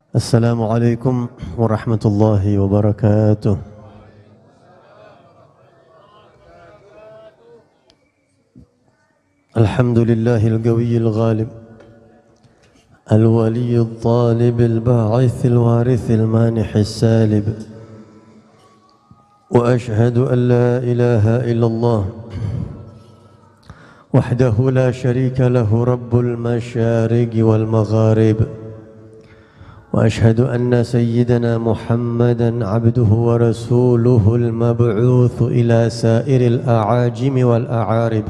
Assalamualaikum warahmatullahi wabarakatuh. Alhamdulillahil qawiyil ghalib al-waliyil talibil ba'ithil warithil manihis salib. Wa ashhadu an la ilaha illallah wahdahu la sharika lahu rabbul masyariqi wal magharib. وأشهد أن سيدنا محمدًا عبده ورسوله المبعوث إلى سائر الأعاجم والأعارب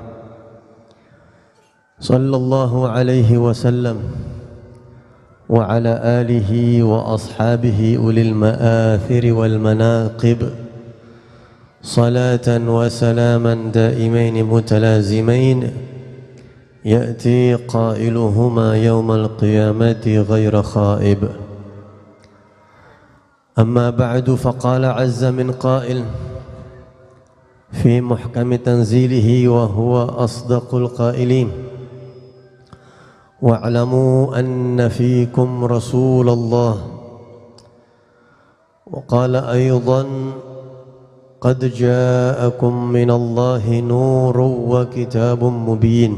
صلى الله عليه وسلم وعلى آله وأصحابه أولي المآثر والمناقب صلاة وسلاما دائمين متلازمين يأتي قائلهما يوم القيامة غير خائب. أما بعد فقال عز من قائل في محكم تنزيله وهو أصدق القائلين واعلموا أن فيكم رسول الله. وقال أيضا قد جاءكم من الله نور وكتاب مبين.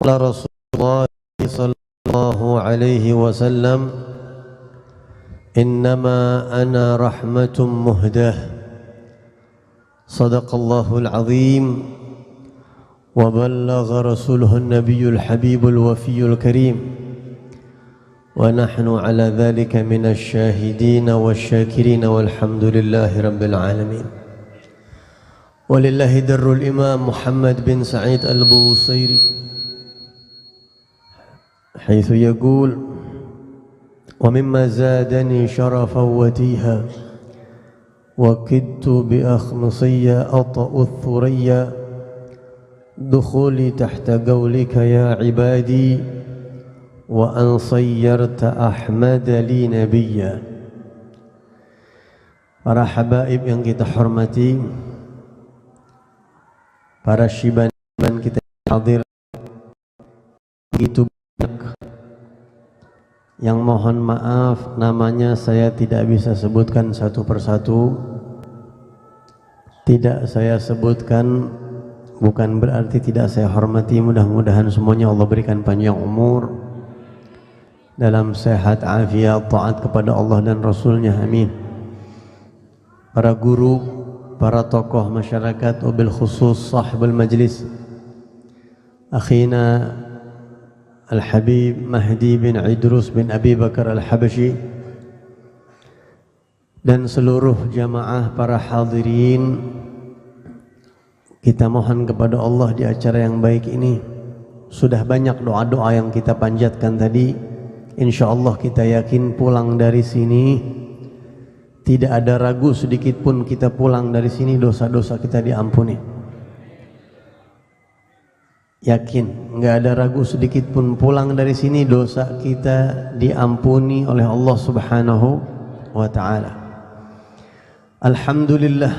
قال رسول الله صلى الله عليه وسلم إنما أنا رحمة مهداة. صدق الله العظيم وبلغ رسوله النبي الحبيب الوفي الكريم ونحن على ذلك من الشاهدين والشاكرين والحمد لله رب العالمين. ولله در الإمام محمد بن سعيد البوصيري حيث يقول ومما زادني شرفا وتيها وكدت بأخمصي أطأ الثريا دخولي تحت قولك يا عبادي وأن صيرت أحمد لي نبيا. Para habaib yang kita hormati, para syiban kita hadir, begitu banyak yang mohon maaf namanya saya tidak bisa sebutkan satu persatu. Tidak saya sebutkan bukan berarti tidak saya hormati. Mudah-mudahan semuanya Allah berikan panjang umur dalam sehat, afiat, taat kepada Allah dan Rasulnya, amin. Para guru, para tokoh masyarakat, wabil khusus sahibul majlis akhina Al-Habib Mahdi bin Idrus bin Abi Bakar Al-Habashi dan seluruh jamaah para hadirin, kita mohon kepada Allah di acara yang baik ini. Sudah banyak doa-doa yang kita panjatkan tadi. InsyaAllah kita yakin pulang dari sini tidak ada ragu sedikit pun, kita pulang dari sini dosa-dosa kita diampuni. Yakin, nggak ada ragu sedikit pun, pulang dari sini dosa kita diampuni oleh Allah Subhanahu wa ta'ala. Alhamdulillah,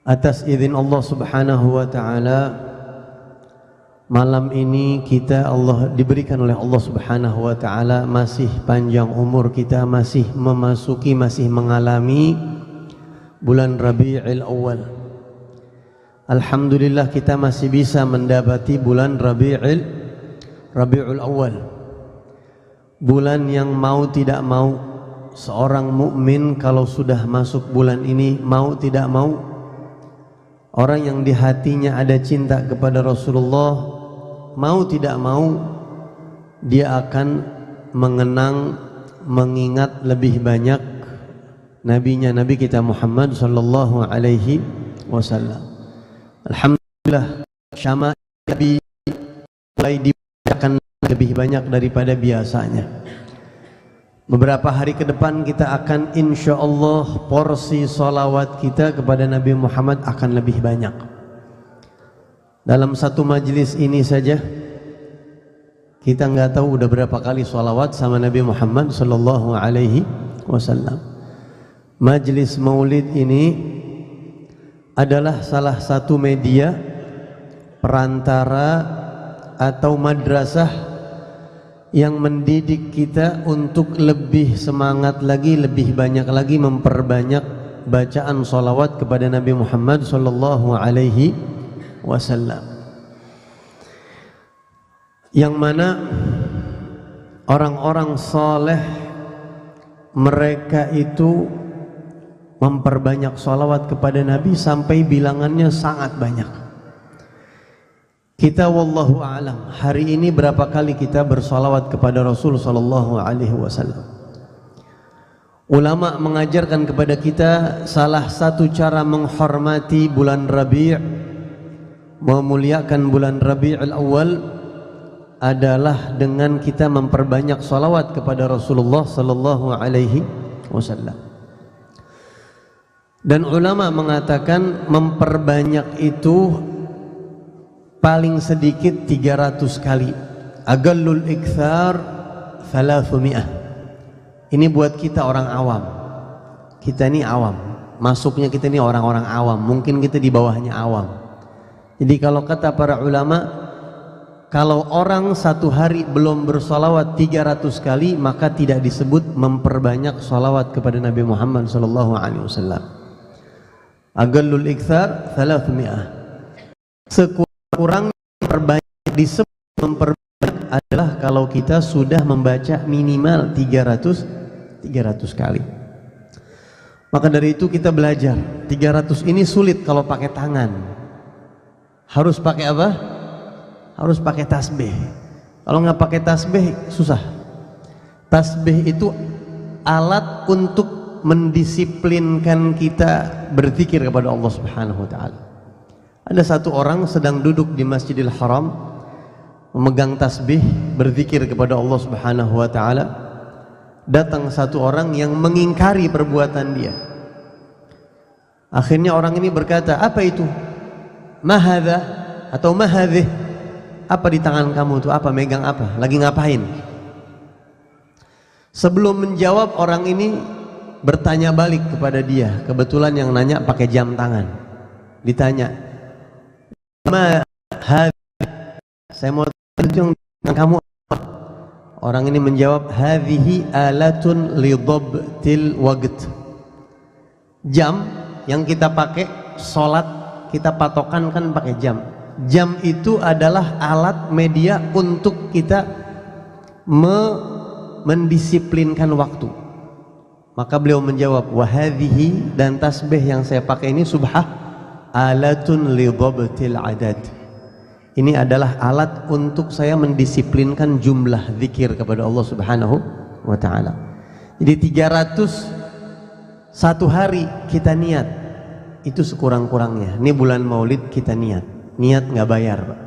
atas izin Allah Subhanahu wa ta'ala, malam ini kita diberikan oleh Allah Subhanahu wa ta'ala masih panjang umur, kita masih mengalami bulan Rabi'ul Awal. Alhamdulillah kita masih bisa mendapati bulan Rabi'ul Awal, bulan yang mau tidak mau seorang mukmin kalau sudah masuk bulan ini, mau tidak mau, orang yang di hatinya ada cinta kepada Rasulullah, mau tidak mau dia akan mengenang, mengingat lebih banyak nabinya, Nabi kita Muhammad sallallahu alaihi wasallam. Alhamdulillah, syama Nabi mulai dibacakan lebih banyak daripada biasanya. Beberapa hari ke depan kita akan insyaallah porsi salawat kita kepada Nabi Muhammad akan lebih banyak. Dalam satu majelis ini saja kita nggak tahu udah berapa kali salawat sama Nabi Muhammad sallallahu alaihi wasallam. Majelis maulid ini adalah salah satu media perantara atau madrasah yang mendidik kita untuk lebih semangat lagi, lebih banyak lagi memperbanyak bacaan salawat kepada Nabi Muhammad sallallahu alaihi wasallam. Yang mana orang-orang saleh mereka itu memperbanyak salawat kepada Nabi sampai bilangannya sangat banyak. Kita wallahu a'lam, hari ini berapa kali kita bersalawat kepada Rasul sallallahu alaihi wasallam? Ulama mengajarkan kepada kita salah satu cara menghormati bulan Rabi', memuliakan bulan Rabi'ul Awal adalah dengan kita memperbanyak salawat kepada Rasulullah sallallahu alaihi wasallam. Dan ulama mengatakan memperbanyak itu paling sedikit 300 kali. Agallul ikthar 300. Ini buat kita orang awam. Kita ini awam. Masuknya kita ini orang-orang awam. Mungkin kita di bawahnya awam. Jadi kalau kata para ulama, kalau orang satu hari belum bersalawat 300 kali, maka tidak disebut memperbanyak salawat kepada Nabi Muhammad sallallahu alaihi wasallam. Agallul ikthar 300. Sekurang-kurangnya memperbanyak disebut memperbanyak adalah kalau kita sudah membaca minimal 300 kali. Maka dari itu kita belajar 300 ini sulit kalau pakai tangan. Harus pakai apa? Harus pakai tasbih. Kalau nggak pakai tasbih susah. Tasbih itu alat untuk mendisiplinkan kita berzikir kepada Allah Subhanahu wa taala. Ada satu orang sedang duduk di Masjidil Haram memegang tasbih berzikir kepada Allah Subhanahu wa taala. Datang satu orang yang mengingkari perbuatan dia. Akhirnya orang ini berkata, "Apa itu? Ma hadza?" atau "Ma hadhih?" Apa di tangan kamu itu? Apa? Megang apa? Lagi ngapain? Sebelum menjawab, orang ini bertanya balik kepada dia. Kebetulan yang nanya pakai jam tangan. Ditanya, "Ma hadhih?" Saya mau tanya yang kamu. Orang ini menjawab, "Hadhihi alatun li dhabtil waqt." Jam yang kita pakai salat, kita patokan kan pakai jam. Jam itu adalah alat media untuk kita mendisiplinkan waktu. Maka beliau menjawab, "Wahadhihi," dan tasbih yang saya pakai ini subhah alatun li dhabtil adad. Ini adalah alat untuk saya mendisiplinkan jumlah zikir kepada Allah Subhanahu wa taala. Jadi 300 satu hari kita niat. Itu sekurang-kurangnya. Ini bulan Maulid kita niat. Niat nggak bayar, Pak.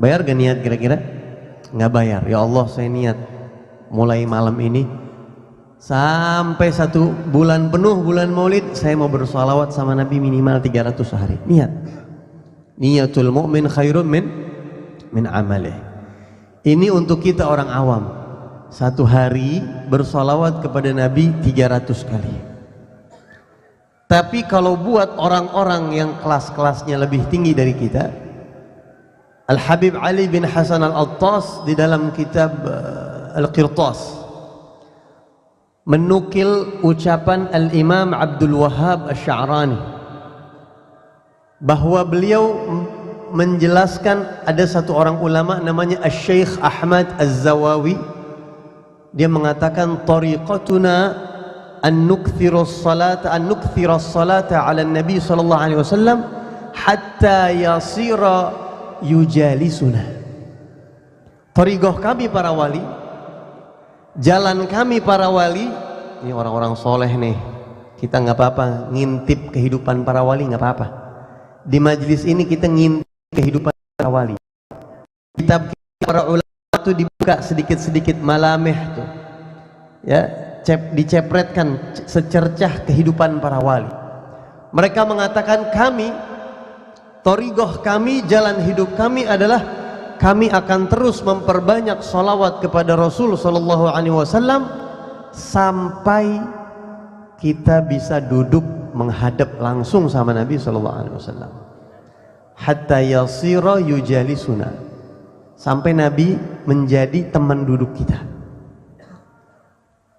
Bayar gak niat kira-kira? Nggak bayar. Ya Allah, saya niat mulai malam ini sampai 1 bulan penuh bulan Maulid saya mau bersalawat sama Nabi minimal 300 sehari. Niat. Niyatul mu'min khairun min amalih. Ini untuk kita orang awam. Satu hari bersalawat kepada Nabi 300 kali. Tapi kalau buat orang-orang yang kelas-kelasnya lebih tinggi dari kita, Al-Habib Ali bin Hasan Al-Attas di dalam kitab Al-Qirtas menukil ucapan Al-Imam Abdul Wahhab Asy-Sya'rani bahwa beliau menjelaskan ada satu orang ulama namanya Asy-Syaikh Ahmad Az-Zawawi. Dia mengatakan tariqatuna an nukthiras salata ala nabi sallallahu alaihi wasallam hatta yasira yujalisuna. Thariqah kami para wali, jalan kami para wali, ini orang-orang soleh nih, kita nggak apa-apa ngintip kehidupan para wali, nggak apa-apa. Di majelis ini kita ngintip kehidupan para wali. Kitab para ulama itu dibuka sedikit-sedikit malameh tuh, ya, dicepretkan secercah kehidupan para wali. Mereka mengatakan kami, thariqah kami, jalan hidup kami adalah kami akan terus memperbanyak salawat kepada Rasul sallallahu alaihi wasallam sampai kita bisa duduk menghadap langsung sama Nabi SAW. Hatta yasira yujalisuna, sampai Nabi menjadi teman duduk kita.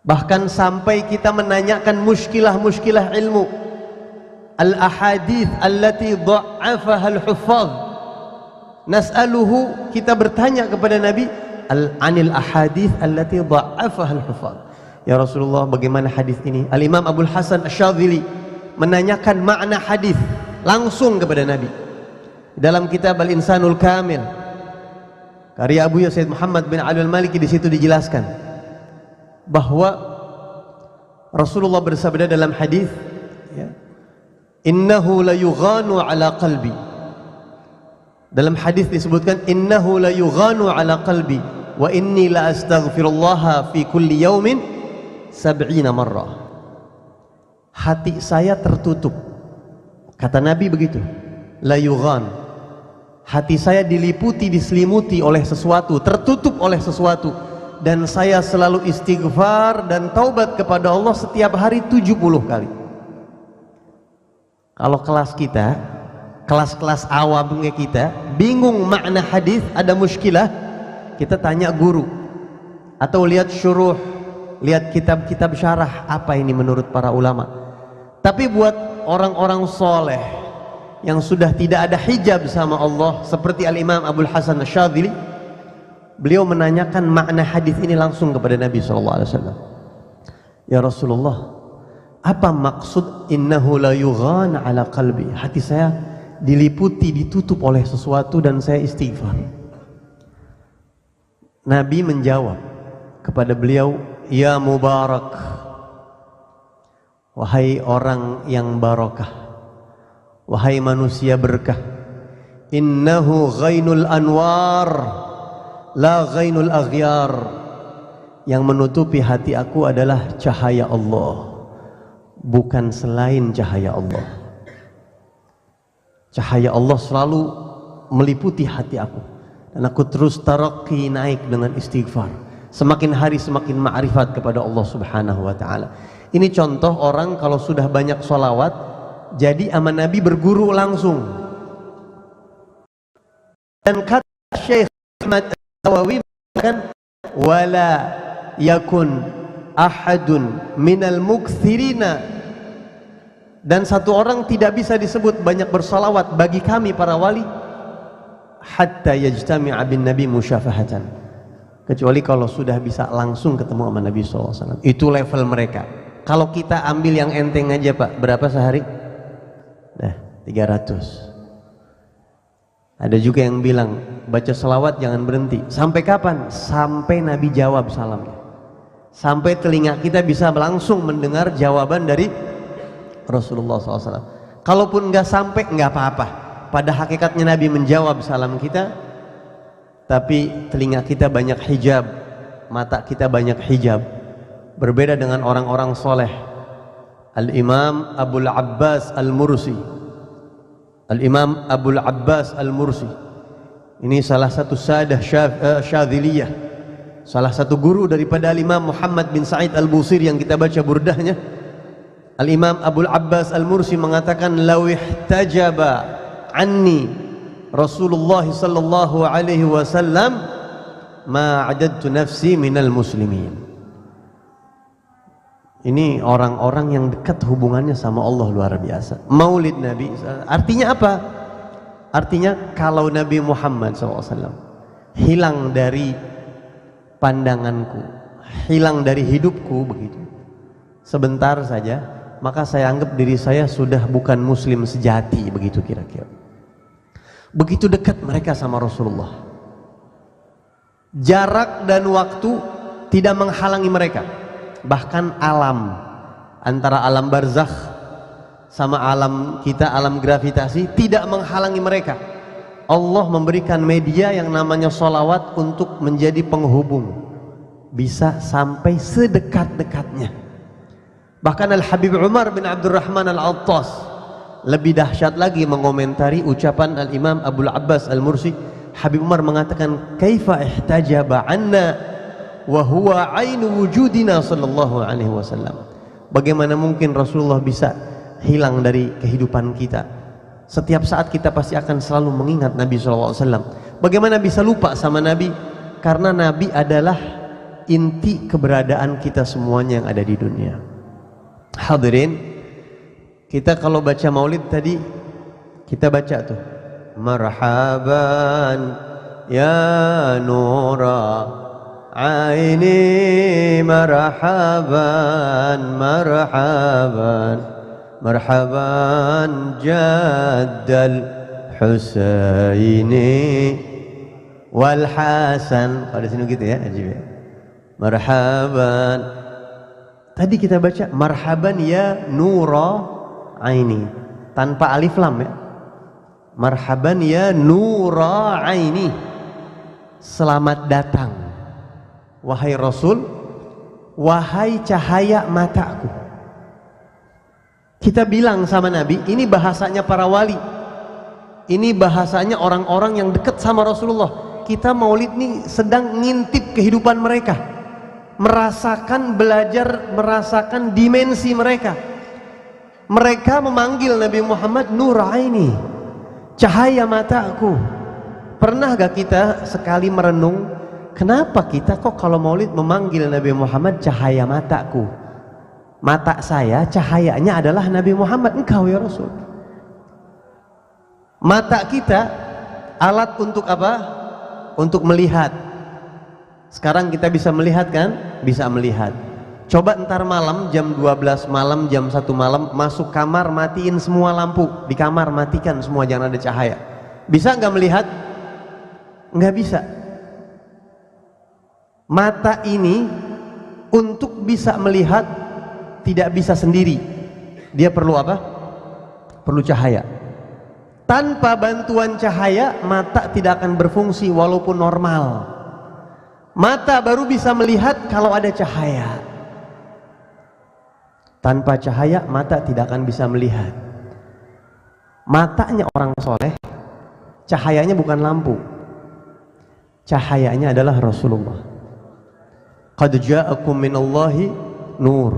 Bahkan sampai kita menanyakan muskilah-muskilah ilmu, al-ahadith allati dha'afaha al-huffaz. Nas'aluhu, kita bertanya kepada Nabi anil ahadith allati dha'afaha al-huffaz. Ya Rasulullah, bagaimana hadis ini? Al-Imam Abul Hasan Asy-Syadzili menanyakan makna hadis langsung kepada Nabi. Dalam kitab Al-Insanul Kamil karya Abu Sayyid Muhammad bin Ali Al-Maliki, di situ dijelaskan bahwa Rasulullah bersabda dalam hadis, ya, innahu la yughanu ala qalbi. Dalam hadis disebutkan innahu la yughanu ala qalbi wa inni la astaghfirullah fi kulli yaumin 70 marrah. Hati saya tertutup, kata Nabi begitu. La yughan, hati saya diliputi, diselimuti oleh sesuatu, tertutup oleh sesuatu, dan saya selalu istighfar dan taubat kepada Allah setiap hari 70 kali. Kalau kelas kita, kelas-kelas awam kayak kita, bingung makna hadis, ada muskilah, kita tanya guru atau lihat syuruh, lihat kitab-kitab syarah, apa ini menurut para ulama. Tapi buat orang-orang soleh yang sudah tidak ada hijab sama Allah seperti Al-Imam Abul Hasan Asy-Syadzili, beliau menanyakan makna hadis ini langsung kepada Nabi SAW. Ya Rasulullah, apa maksud innahu la yughan ala qalbi? Hati saya diliputi, ditutup oleh sesuatu dan saya istighfar. Nabi menjawab kepada beliau, ya Mubarak, wahai orang yang barakah, wahai manusia berkah, innahu ghainul anwar la ghainul aghyar. Yang menutupi hati aku adalah cahaya Allah, bukan selain cahaya Allah. Cahaya Allah selalu meliputi hati aku, dan aku terus taraqi, naik dengan istighfar. Semakin hari semakin ma'rifat kepada Allah Subhanahu wa ta'ala. Ini contoh orang kalau sudah banyak sholawat, jadi sama Nabi berguru langsung. Dan kata Syekh Ahmad Nawawi kan, wala yakun ahadun minal mukthirina, dan satu orang tidak bisa disebut banyak bersalawat bagi kami para wali, hatta yajtami'a bin Nabi musyafahatan, kecuali kalau sudah bisa langsung ketemu sama Nabi SAW. Itu level mereka. Kalau kita ambil yang enteng aja Pak, berapa sehari? Nah, 300. Ada juga yang bilang baca selawat jangan berhenti. Sampai kapan? Sampai Nabi jawab salamnya. Sampai telinga kita bisa langsung mendengar jawaban dari Rasulullah SAW. Kalaupun nggak sampai, nggak apa-apa. Pada hakikatnya Nabi menjawab salam kita, tapi telinga kita banyak hijab, mata kita banyak hijab. Berbeda dengan orang-orang soleh. Al-Imam Abul Abbas Al-Mursi, Al-Imam Abul Abbas Al-Mursi ini salah satu sadah Syadziliyah, salah satu guru daripada Al-Imam Muhammad bin Sa'id Al-Busiri yang kita baca burdahnya. Al-Imam Abul Abbas Al-Mursi mengatakan, law ihtajaba anni Rasulullah sallallahu alaihi wasallam ma adadtu nafsi minal muslimin. Ini orang-orang yang dekat hubungannya sama Allah luar biasa. Maulid Nabi artinya apa? Artinya kalau Nabi Muhammad SAW hilang dari pandanganku, hilang dari hidupku begitu, sebentar saja, maka saya anggap diri saya sudah bukan muslim sejati, begitu kira-kira. Begitu dekat mereka sama Rasulullah. Jarak dan waktu tidak menghalangi mereka. Bahkan alam, antara alam barzakh sama alam kita, alam gravitasi, tidak menghalangi mereka. Allah memberikan media yang namanya sholawat untuk menjadi penghubung, bisa sampai sedekat-dekatnya. Bahkan Al-Habib Umar bin Abdurrahman Al-Attas lebih dahsyat lagi mengomentari ucapan Al-Imam Abul Abbas Al-Mursi. Habib Umar mengatakan, kaifa ihtajaba anna wa huwa ainu wujudina sallallahu alaihi wasallam. Bagaimana mungkin Rasulullah bisa hilang dari kehidupan kita. Setiap saat kita pasti akan selalu mengingat Nabi SAW. Bagaimana bisa lupa sama Nabi? Karena Nabi adalah inti keberadaan kita semuanya yang ada di dunia. Hadirin, kita kalau baca maulid tadi, kita baca tuh, marhaban ya nura aini, marhaban marhaban marhaban jaddal Husaini wal Hasan. Pada sini gitu ya, ajib ya. Marhaban. Tadi kita baca marhaban ya nura aini, tanpa alif lam ya. Marhaban ya nura aini, selamat datang wahai Rasul, wahai cahaya mataku. Kita bilang sama Nabi, ini bahasanya para wali, ini bahasanya orang-orang yang dekat sama Rasulullah. Kita maulid nih sedang ngintip kehidupan mereka, merasakan, belajar merasakan dimensi mereka. Mereka memanggil Nabi Muhammad Nur Aini, cahaya mataku. Pernah gak kita sekali merenung, kenapa kita kok kalau maulid memanggil Nabi Muhammad cahaya mataku? Mata saya cahayanya adalah Nabi Muhammad, engkau ya Rasul. Mata kita alat untuk apa? Untuk melihat. Sekarang kita bisa melihat kan? Bisa melihat. Coba ntar malam jam 12 malam, jam 1 malam, masuk kamar, matiin semua lampu di kamar, matikan semua, jangan ada cahaya. Bisa nggak melihat? Nggak bisa. Mata ini untuk bisa melihat tidak bisa sendiri. Dia perlu apa? Perlu cahaya. Tanpa bantuan cahaya, mata tidak akan berfungsi walaupun normal. Mata baru bisa melihat kalau ada cahaya. Tanpa cahaya, mata tidak akan bisa melihat. Matanya orang soleh, cahayanya bukan lampu. Cahayanya adalah Rasulullah. Qad ja'akum minallahi nur.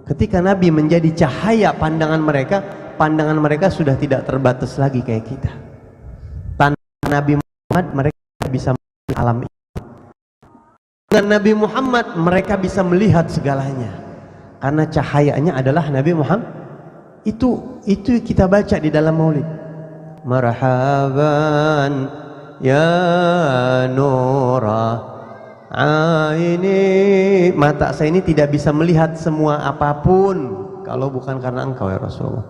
Ketika Nabi menjadi cahaya pandangan mereka sudah tidak terbatas lagi kayak kita. Tanpa Nabi Muhammad mereka bisa melihat alam ini. Dengan Nabi Muhammad mereka bisa melihat segalanya. Karena cahayanya adalah Nabi Muhammad. Itu kita baca di dalam maulid. Marhaban ya nura ini, mata saya ini tidak bisa melihat semua apapun kalau bukan karena engkau ya Rasulullah.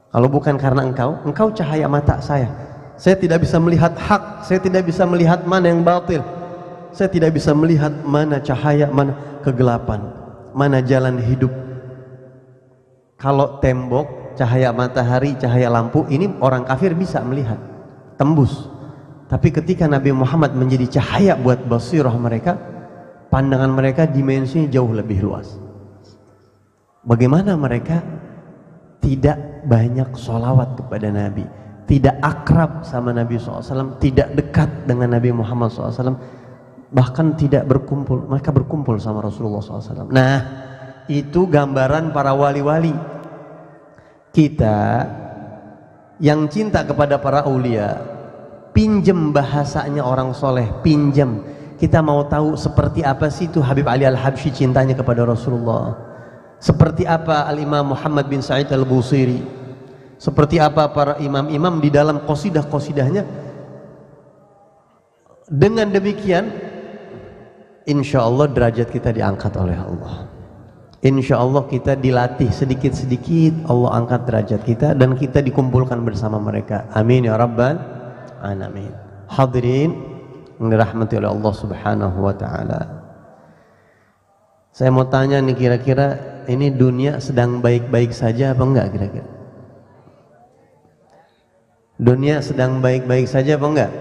Kalau bukan karena engkau cahaya mata saya. Saya tidak bisa melihat hak, saya tidak bisa melihat mana yang batil, saya tidak bisa melihat mana cahaya, mana kegelapan, mana jalan hidup. Kalau tembok, cahaya matahari, cahaya lampu, ini orang kafir bisa melihat, tembus. Tapi ketika Nabi Muhammad menjadi cahaya buat basirah mereka, pandangan mereka dimensinya jauh lebih luas. Bagaimana mereka tidak banyak sholawat kepada Nabi, tidak akrab sama Nabi SAW, tidak dekat dengan Nabi Muhammad SAW, bahkan tidak berkumpul, mereka berkumpul sama Rasulullah SAW. Nah, itu gambaran para wali-wali. Kita yang cinta kepada para aulia, pinjem bahasanya orang soleh, pinjem. Kita mau tahu seperti apa sih itu Habib Ali Al-Habsyi cintanya kepada Rasulullah, seperti apa Al-Imam Muhammad bin Sa'id Al-Busiri, seperti apa para imam-imam di dalam qasidah-qasidahnya. Dengan demikian insya Allah derajat kita diangkat oleh Allah. Insya Allah kita dilatih sedikit-sedikit, Allah angkat derajat kita dan kita dikumpulkan bersama mereka. Amin ya Rabbal Alamin. Hadirin yang dirahmati oleh Allah Subhanahu wa taala. Saya mau tanya nih, kira-kira ini dunia sedang baik-baik saja apa enggak kira-kira? Dunia sedang baik-baik saja apa enggak?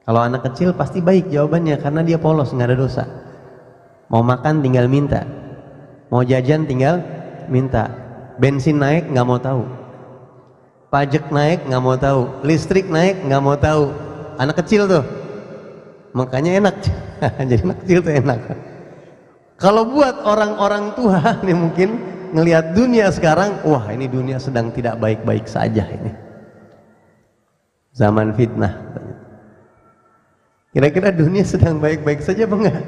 Kalau anak kecil pasti baik jawabannya karena dia polos, nggak ada dosa. Mau makan tinggal minta, mau jajan tinggal minta, bensin naik nggak mau tahu, pajak naik nggak mau tahu, listrik naik nggak mau tahu. Anak kecil tuh makanya enak. Jadi anak kecil tuh enak. Kalau buat orang-orang tua nih mungkin ngelihat dunia sekarang, wah ini dunia sedang tidak baik-baik saja ini. Zaman fitnah. Kira-kira dunia sedang baik-baik saja apa enggak?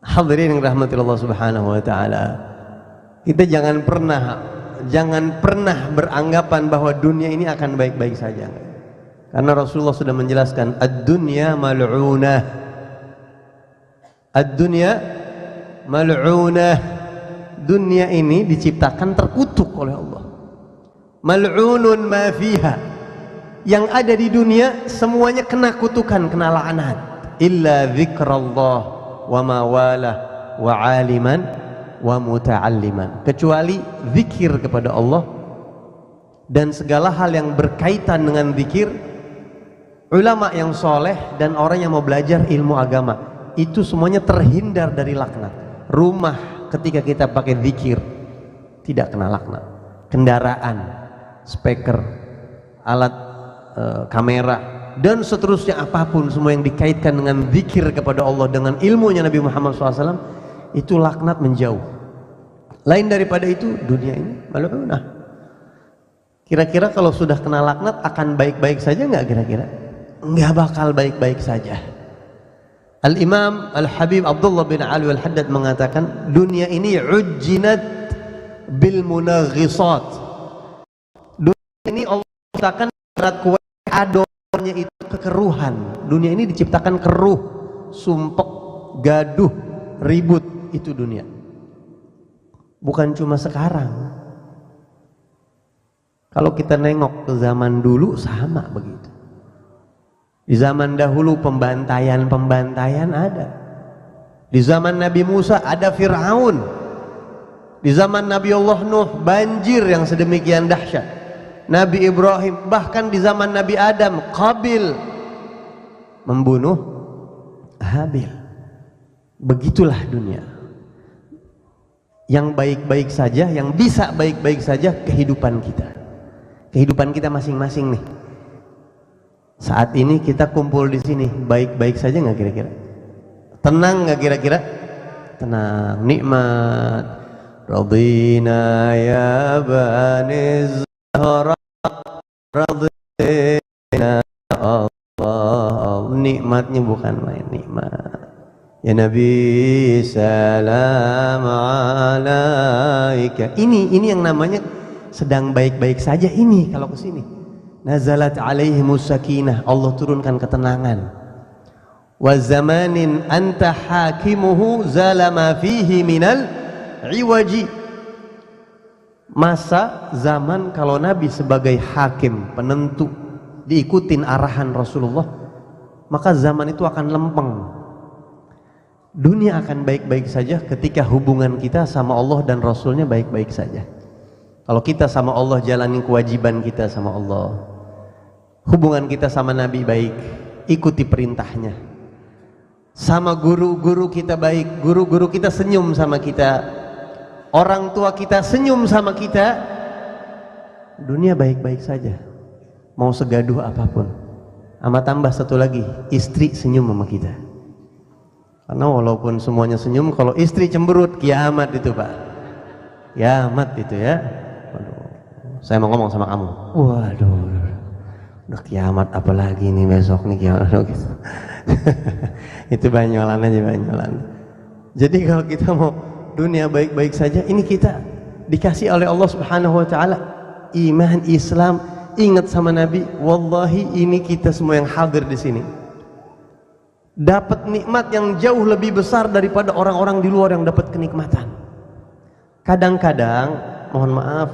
Hadirin yang rahmati Allah Subhanahu wa taala. Kita jangan pernah beranggapan bahwa dunia ini akan baik-baik saja. Karena Rasulullah sudah menjelaskan ad-dunya mal'unah. Ad-dunya mal'unah. Dunia ini diciptakan terkutuk oleh Allah. Mal'unun ma fiha. Yang ada di dunia semuanya kena kutukan, kena laknat. Illa dzikrallah wa ma walah wa aliman wa muta'alliman. Kecuali zikir kepada Allah dan segala hal yang berkaitan dengan zikir, ulama yang soleh dan orang yang mau belajar ilmu agama, itu semuanya terhindar dari laknat. Rumah ketika kita pakai zikir tidak kena laknat. Kendaraan, speaker, alat kamera dan seterusnya, apapun semua yang dikaitkan dengan zikir kepada Allah, dengan ilmunya Nabi Muhammad SAW, itu laknat menjauh. Lain daripada itu dunia ini mal'unah. Kira-kira kalau sudah kena laknat akan baik-baik saja nggak? Kira-kira nggak bakal baik-baik saja. Al-Imam Al-Habib Abdullah bin Alwi Al-Haddad mengatakan dunia ini ujjinat bil munaghisat. Dunia ini Allah ciptakan berat kuat, adonnya itu kekeruhan. Dunia ini diciptakan keruh, sumpek, gaduh, ribut. Itu dunia. Bukan cuma sekarang. Kalau kita nengok ke zaman dulu sama begitu. Di zaman dahulu pembantaian ada. Di zaman Nabi Musa ada Fir'aun. Di zaman Nabi Allah Nuh banjir yang sedemikian dahsyat. Nabi Ibrahim, bahkan di zaman Nabi Adam, Qabil membunuh Habil. Begitulah dunia. Yang baik-baik saja, yang bisa baik-baik saja kehidupan kita. Kehidupan kita masing-masing nih. Saat ini kita kumpul di sini, baik-baik saja nggak kira-kira? Tenang nggak kira-kira? Tenang, nikmat. Radina ya bani Zahra, radina Allah. Nikmatnya bukan main nikmat. Ya Nabi salam alaika. Ini yang namanya sedang baik-baik saja ini. Kalau ke sini nazalat alaihimus sakinah, Allah turunkan ketenangan. Wa zamanin anta hakimuhu zalama fihi minal iwaji. Masa zaman kalau Nabi sebagai hakim penentu diikutin arahan Rasulullah, maka zaman itu akan lempeng. Dunia akan baik-baik saja ketika hubungan kita sama Allah dan Rasulnya baik-baik saja. Kalau kita sama Allah jalani kewajiban kita sama Allah, hubungan kita sama Nabi baik, ikuti perintahnya. Sama guru-guru kita baik, guru-guru kita senyum sama kita, orang tua kita senyum sama kita, dunia baik-baik saja. Mau segaduh apapun. Sama tambah satu lagi, istri senyum sama kita. Karena walaupun semuanya senyum, kalau istri cemberut, kiamat itu Pak. Kiamat itu ya. Waduh, saya mau ngomong sama kamu. Waduh, udah kiamat apalagi nih besok nih kiamat. Gitu. Itu banyolan aja, banyolan. Jadi kalau kita mau dunia baik-baik saja, ini kita dikasih oleh Allah Subhanahu wa taala iman, Islam, ingat sama Nabi. Wallahi ini kita semua yang hadir di sini dapat nikmat yang jauh lebih besar daripada orang-orang di luar yang dapat kenikmatan. Kadang-kadang, mohon maaf,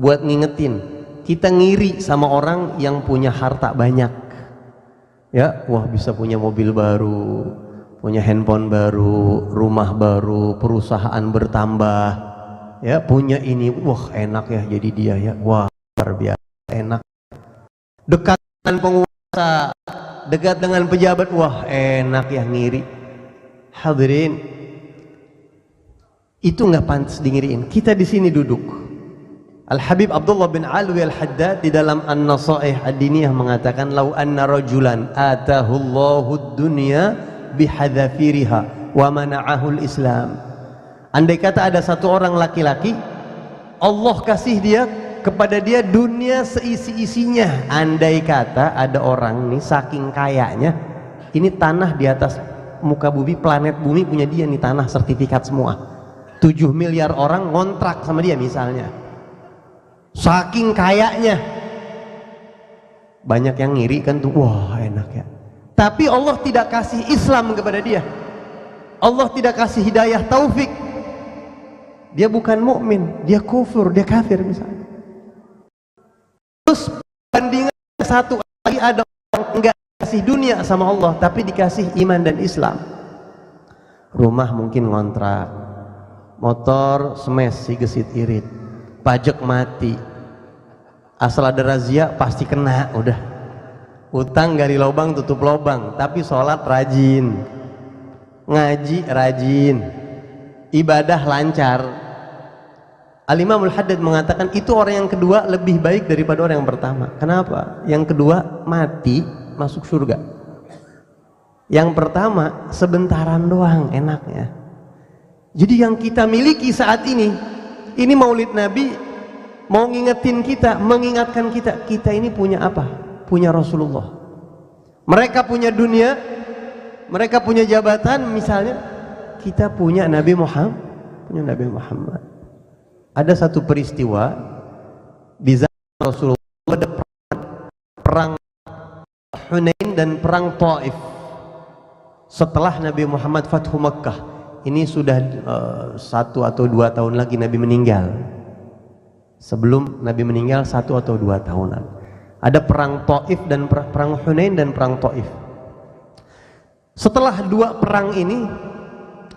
buat ngingetin, kita ngiri sama orang yang punya harta banyak. Ya, wah bisa punya mobil baru, punya handphone baru, rumah baru, perusahaan bertambah, ya punya ini, wah enak ya jadi dia ya, wah luar biasa enak. Dekat dengan penguasa, dekat dengan pejabat, wah enak ya, ngiri. Hadirin, itu nggak pantas dingiriin. Kita di sini duduk. Al-Habib Abdullah bin Alwi Al-Haddad di dalam An-Nasaih Ad-Diniyah mengatakan, "Lau anna rajulan atahu Allahu ad-dunya bihadzafiriha wa mana'ahul Islam. Andai kata ada satu orang laki-laki, Allah kasih dia kepada dia dunia seisi-isinya. Andai kata ada orang nih saking kayanya, ini tanah di atas muka bumi, planet bumi punya dia nih, tanah sertifikat semua. 7 miliar orang ngontrak sama dia misalnya. Saking kayanya. Banyak yang ngiri kan tuh, wah enak ya. Tapi Allah tidak kasih Islam kepada dia. Allah tidak kasih hidayah taufik. Dia bukan mukmin, dia kufur, dia kafir misalnya. Terus bandingan satu lagi, ada orang enggak kasih dunia sama Allah tapi dikasih iman dan Islam. Rumah mungkin ngontrak, motor semes si gesit irit, pajak mati, asal ada razia pasti kena, udah. Utang gali lubang tutup lubang, tapi sholat rajin, ngaji rajin, ibadah lancar. Al-Imam Al-Haddad mengatakan itu orang yang kedua lebih baik daripada orang yang pertama. Kenapa? Yang kedua mati masuk surga. Yang pertama sebentaran doang enaknya. Jadi yang kita miliki saat ini Maulid Nabi mau ngingetin kita, mengingatkan kita, kita ini punya apa? Punya Rasulullah. Mereka punya dunia, mereka punya jabatan misalnya, kita punya Nabi Muhammad, punya Nabi Muhammad. Ada satu peristiwa di zaman Rasulullah, ada perang Hunain dan perang Taif. Setelah Nabi Muhammad Fathu Makkah, ini sudah 1 atau 2 tahun lagi Nabi meninggal. Sebelum Nabi meninggal 1 atau 2 tahunan. Ada perang Taif dan perang Hunain dan perang Taif. Setelah 2 perang ini,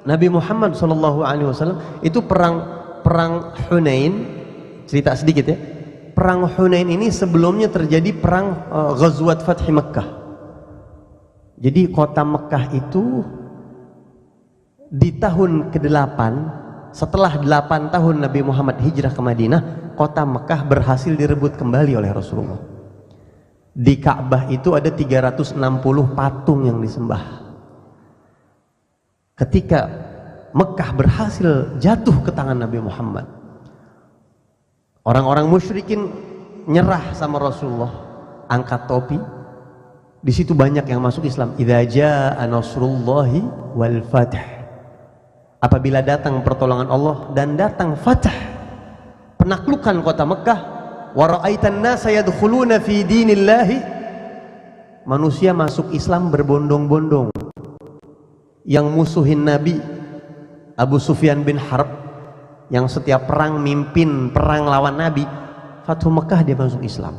Nabi Muhammad SAW itu perang Hunain, cerita sedikit ya. Perang Hunain ini sebelumnya terjadi perang Ghazwat Fathi Makkah. Jadi kota Mekah itu di tahun ke-8 setelah 8 tahun Nabi Muhammad hijrah ke Madinah, kota Mekah berhasil direbut kembali oleh Rasulullah. Di Ka'bah itu ada 360 patung yang disembah. Ketika Mekah berhasil jatuh ke tangan Nabi Muhammad, orang-orang musyrikin nyerah sama Rasulullah, angkat topi. Di situ banyak yang masuk Islam. Idza jaa nasrullahi wal fath. Apabila datang pertolongan Allah dan datang fath, penaklukan kota Mekah, wa ra'aitan nasa yadkhuluna fi dinillahi, manusia masuk Islam berbondong-bondong. Yang musuhin Nabi Abu Sufyan bin Harb, yang setiap perang mimpin perang lawan Nabi, Fathu Mekah dia masuk Islam.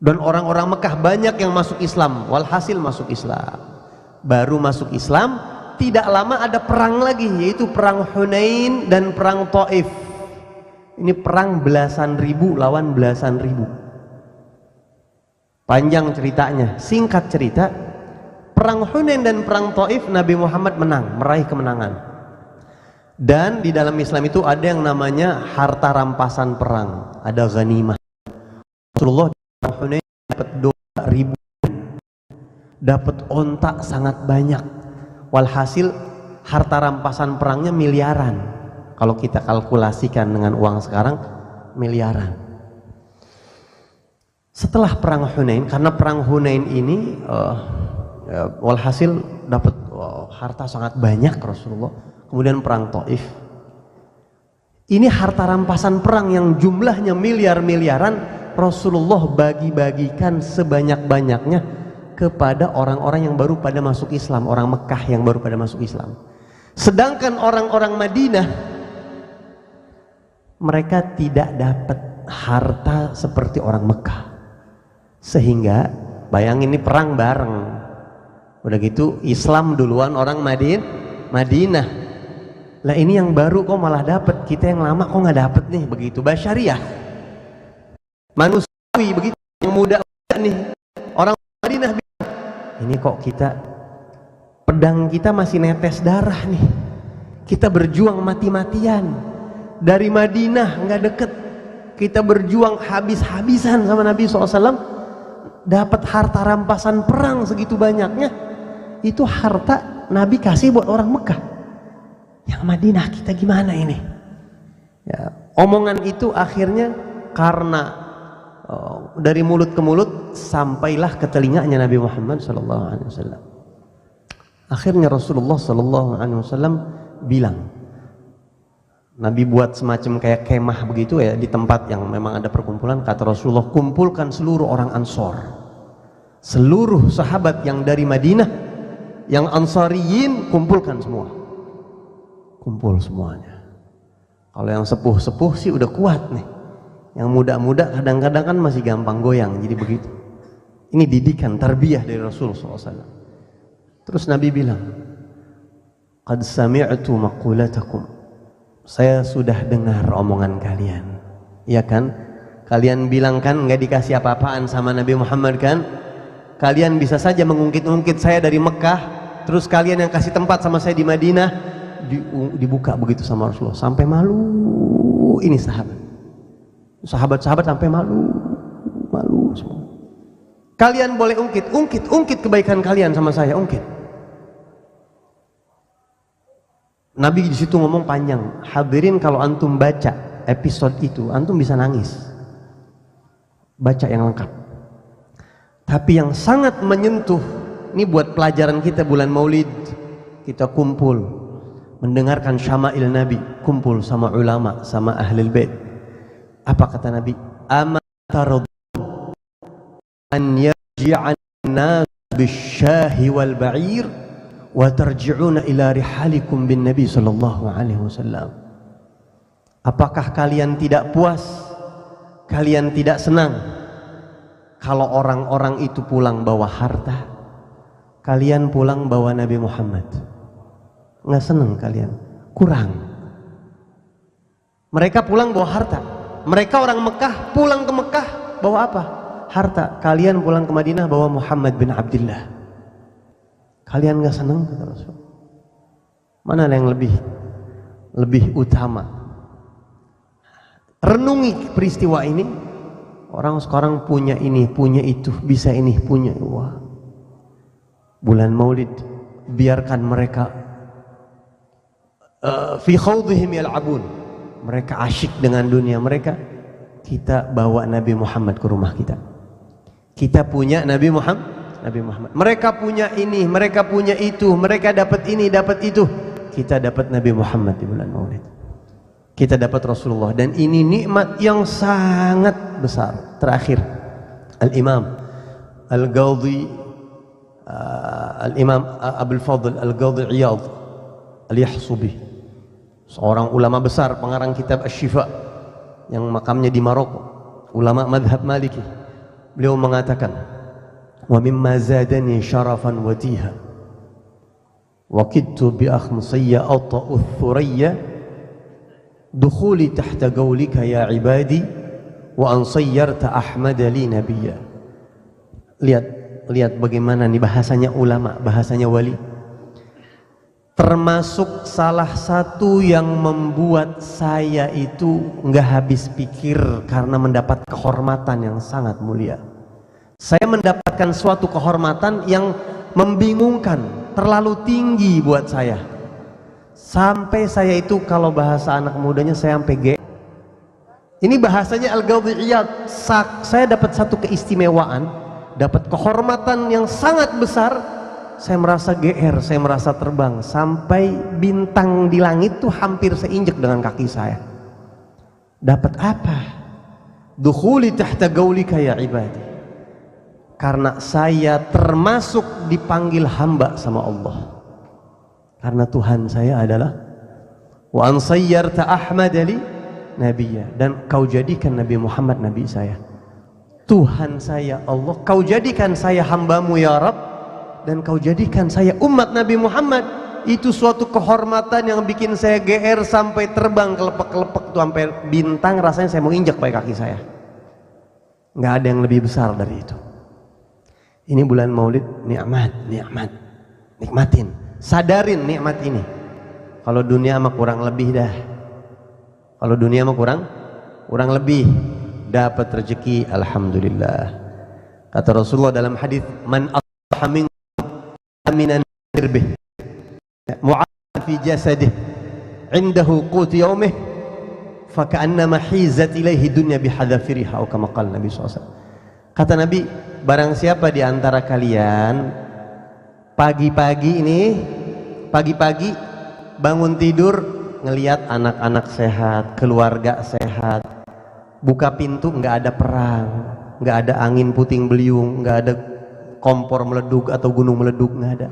Dan orang-orang Mekah banyak yang masuk Islam, walhasil masuk Islam. Baru masuk Islam, tidak lama ada perang lagi, yaitu perang Hunain dan perang Taif. Ini perang belasan ribu lawan belasan ribu. Panjang ceritanya, singkat cerita, perang Hunain dan perang Taif Nabi Muhammad menang, meraih kemenangan. Dan di dalam Islam itu ada yang namanya harta rampasan perang, ada ghanimah. Rasulullah di perang Hunain dapat 2.000, dapat onta sangat banyak. Walhasil harta rampasan perangnya miliaran. Kalau kita kalkulasikan dengan uang sekarang, miliaran. Setelah perang Hunain, karena perang Hunain ini walhasil dapat harta sangat banyak Rasulullah. Kemudian perang Taif. Ini harta rampasan perang yang jumlahnya miliar-miliaran, Rasulullah bagi-bagikan sebanyak-banyaknya kepada orang-orang yang baru pada masuk Islam, orang Mekah yang baru pada masuk Islam. Sedangkan orang-orang Madinah, mereka tidak dapat harta seperti orang Mekah. Sehingga bayangin ini perang bareng. Udah gitu Islam duluan orang Madinah. Lah ini yang baru kok malah dapat, kita yang lama kok nggak dapat nih, begitu basyariah, manusiawi begitu. Yang muda nih orang Madinah bilang, ini kok kita pedang kita masih netes darah nih, kita berjuang mati-matian dari Madinah nggak deket, kita berjuang habis-habisan sama Nabi SAW, dapat harta rampasan perang segitu banyaknya. Itu harta Nabi kasih buat orang Mekah. Yang Madinah kita gimana ini? Ya, omongan itu akhirnya karena dari mulut ke mulut sampailah ke telinganya Nabi Muhammad SAW. Akhirnya Rasulullah SAW bilang, Nabi buat semacam kayak kemah begitu ya di tempat yang memang ada perkumpulan. Kata Rasulullah, kumpulkan seluruh orang Ansor, seluruh sahabat yang dari Madinah, yang Ansariyin, kumpulkan semua, kumpul semuanya. Kalau yang sepuh-sepuh sih udah kuat nih. Yang muda-muda kadang-kadang kan masih gampang goyang, jadi begitu. Ini didikan, tarbiyah dari Rasulullah SAW. Terus Nabi bilang, qad sami'tu maqulatakum, saya sudah dengar omongan kalian. Ya kan? Kalian bilang kan nggak dikasih apa-apaan sama Nabi Muhammad kan? Kalian bisa saja mengungkit-ungkit saya dari Mekah, terus kalian yang kasih tempat sama saya di Madinah, dibuka begitu sama Rasulullah. Sampai malu ini sahabat-sahabat sampai malu semua. Kalian boleh ungkit kebaikan kalian sama saya, ungkit. Nabi di situ ngomong panjang. Hadirin, kalau antum baca episode itu, antum bisa nangis. Baca yang lengkap. Tapi yang sangat menyentuh, ini buat pelajaran kita bulan Maulid, kita kumpul mendengarkan syama'il Nabi, kumpul sama ulama, sama ahlul bait. Apa kata Nabi? Ama taradun an yarji'an nas bisyahi wal ba'ir wa tarji'una ila rihalikum bin Nabi sallallahu alaihi wasallam. Apakah kalian tidak puas? Kalian tidak senang kalau orang-orang itu pulang bawa harta, kalian pulang bawa Nabi Muhammad? Nggak senang kalian? Kurang. Mereka pulang bawa harta. Mereka orang Mekah pulang ke Mekah bawa apa? Harta. Kalian pulang ke Madinah bawa Muhammad bin Abdullah. Kalian nggak senang? Kata Rasul. Mana yang lebih utama? Renungi peristiwa ini. Orang sekarang punya ini, punya itu, bisa ini, punya. Wah. Bulan Maulid, biarkan mereka fi khawdihim yal'abun. Mereka asyik dengan dunia mereka. Kita bawa Nabi Muhammad ke rumah kita. Kita punya Nabi Muhammad. Mereka punya ini, mereka punya itu, mereka dapat ini, dapat itu. Kita dapat Nabi Muhammad di bulan Maulid. Kita dapat Rasulullah, dan ini nikmat yang sangat besar. Terakhir, Al-Imam Al-Qadhi Al-Imam Abul Fadl Al-Qadhi Iyad Al-Yahsubi, seorang ulama besar pengarang kitab Asy-Syifa yang makamnya di Maroko, ulama madhab Maliki. Beliau mengatakan, wa mimma zadani syarafan wa tiha wa kidtu bi akhmsiyya ata'u thuriyya dukhuli tahta qawlika ya ibadi wa an sayyarta Ahmad li nabiyya. Lihat bagaimana nih bahasanya ulama, bahasanya wali. Termasuk salah satu yang membuat saya itu nggak habis pikir karena mendapat kehormatan yang sangat mulia. Saya mendapatkan suatu kehormatan yang membingungkan, terlalu tinggi buat saya. Sampai saya itu kalau bahasa anak mudanya saya sampai ge. Ini bahasanya Al-Qadhi Iyad. Saya dapat satu keistimewaan, dapat kehormatan yang sangat besar. Saya merasa GR, saya merasa terbang, sampai bintang di langit tuh hampir saya injek dengan kaki saya. Dapat apa? Dukhuli tahta qaulika ya ibadi. Karena saya termasuk dipanggil hamba sama Allah. Karena Tuhan saya adalah wa an sayyarta Ahmad li nabiyya, dan kau jadikan Nabi Muhammad nabi saya. Tuhan saya Allah, kau jadikan saya hambamu ya Rabb, dan kau jadikan saya umat Nabi Muhammad. Itu suatu kehormatan yang bikin saya GR sampai terbang kelepek-kelepek tuh, sampai bintang rasanya saya mau injak pakai kaki saya. Nggak ada yang lebih besar dari itu. Ini bulan Maulid, nikmatin, sadarin nikmat ini. Kalau dunia mah kurang lebih dah. Kalau dunia mah kurang lebih. Dapat rezeki, alhamdulillah. Kata Rasulullah dalam hadis, man asbaha min aminan irbih mu'afan fi jasadih indahu qut yaumih faka'annama hizat ilaihi dunya bihadafiriha atau kama qala Nabi SAW. Kata Nabi, barang siapa di antara kalian pagi-pagi bangun tidur ngelihat anak-anak sehat, keluarga sehat, buka pintu nggak ada perang, nggak ada angin puting beliung, nggak ada kompor meleduk atau gunung meleduk, nggak ada.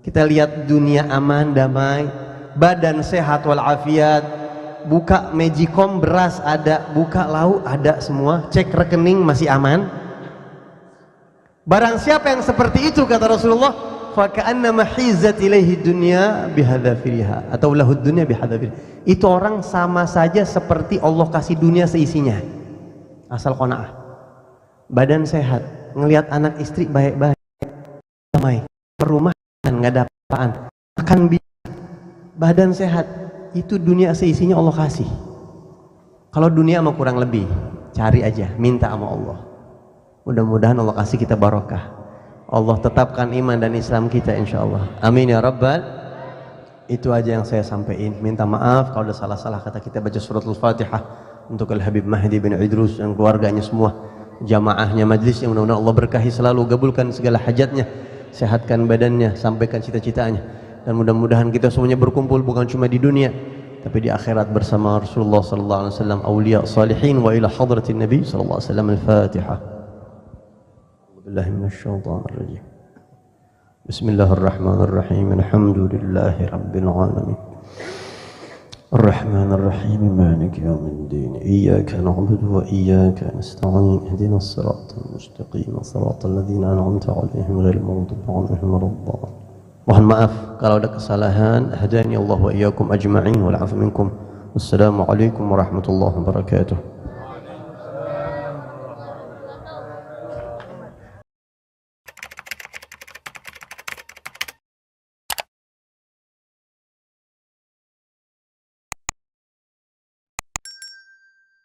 Kita lihat dunia aman, damai, badan sehat walafiat, buka Magicom beras ada, buka lauk ada semua, cek rekening masih aman. Barang siapa yang seperti itu, kata Rasulullah, faka'annama hizat ilaihi dunya bihadafiriha atau lahud dunya bihadafiriha. Itu orang sama saja seperti Allah kasih dunia seisinya, asal qanaah. Badan sehat, ngelihat anak istri baik-baik, damai, perumahan nggak ada apaan, makan bisa, badan sehat, itu dunia seisinya Allah kasih. Kalau dunia mau kurang lebih, cari aja, minta sama Allah. Mudah-mudahan Allah kasih kita barokah. Allah tetapkan iman dan Islam kita insyaallah. Amin ya rabbal. Itu aja yang saya sampaikan. Minta maaf kalau ada salah-salah kata. Kita baca suratul Fatihah untuk Al-Habib Mahdi bin Idrus dan keluarganya semua, jamaahnya, majlisnya, mudah-mudahan Allah berkahi selalu, gabulkan segala hajatnya, sehatkan badannya, sampaikan cita-citanya, dan mudah-mudahan kita semuanya berkumpul bukan cuma di dunia tapi di akhirat bersama Rasulullah sallallahu alaihi wasallam, auliya salihin, wa ila hadratin Nabi sallallahu alaihi wasallam. Al-Fatihah. Billahi minasyaitonir rajim. Bismillahirrahmanirrahim. Alhamdulillahi rabbil alamin. Ar-Rahmanir Rahim. Maliki yaumiddin. Iyyaka na'budu wa iyyaka nasta'in. Ihdinas siratal mustaqim. Shiratal ladzina an'amta 'alaihim ghairil maghdubi 'alaihim waladdallin. Mohon maaf kalau ada kesalahan. Hadani Allah wa iyyakum ajma'in wal 'afwa minkum. Wassalamu alaikum warahmatullahi wabarakatuh.